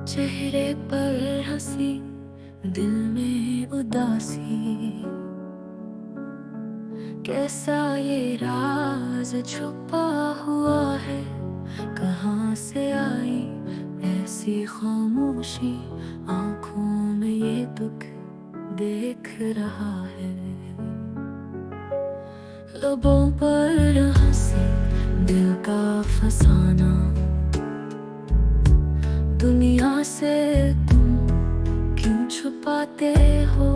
चेहरे पर हंसी, दिल में उदासी। कैसा ये राज छुपा हुआ है, कहाँ से आई ऐसी खामोशी। आंखों में ये दुख देख रहा है, लबों पर हंसी, दिल का फसाना। दुनिया से तुम क्यों छुपाते हो,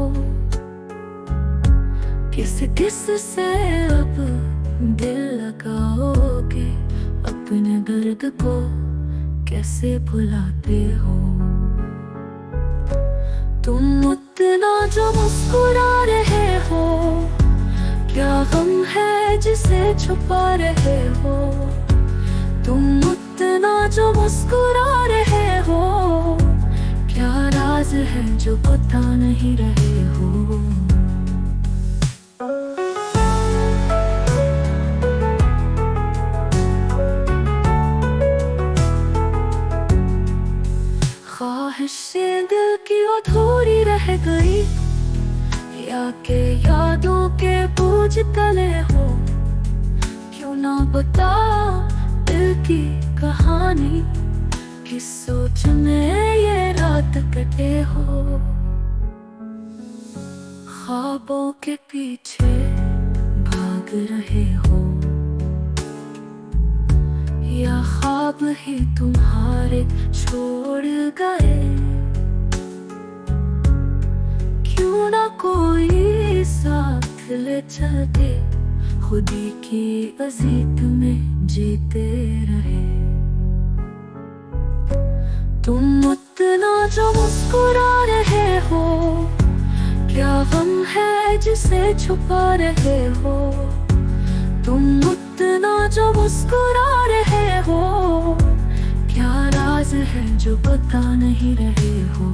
किस से अब दिल लगाओगे। अपने दर्द को कैसे भुलाते हो, तुम उतना जो मुस्कुरा रहे हो। क्या गम है जिसे छुपा रहे हो, तुम उतना जो मुस्कुरा रहे हो। क्या राज है जो बता नहीं रहे हो। ख्वाहिशें दिल की अधूरी रह गई, या के यादों के बोझ तले हो। क्यों ना बता दिल की कहानी, किस सोच में ये रात कटे हो। ख्वाबों के पीछे भाग रहे हो, या ख्वाब ही तुम्हारे छोड़ गए। क्यों ना कोई साथ ले चलते, खुदी की अजीत में जीते रहे। तुम उतना जो मुस्कुरा रहे हो, क्या गम है जिसे छुपा रहे हो। तुम उतना जो मुस्कुरा रहे हो, क्या राज है जो बता नहीं रहे हो।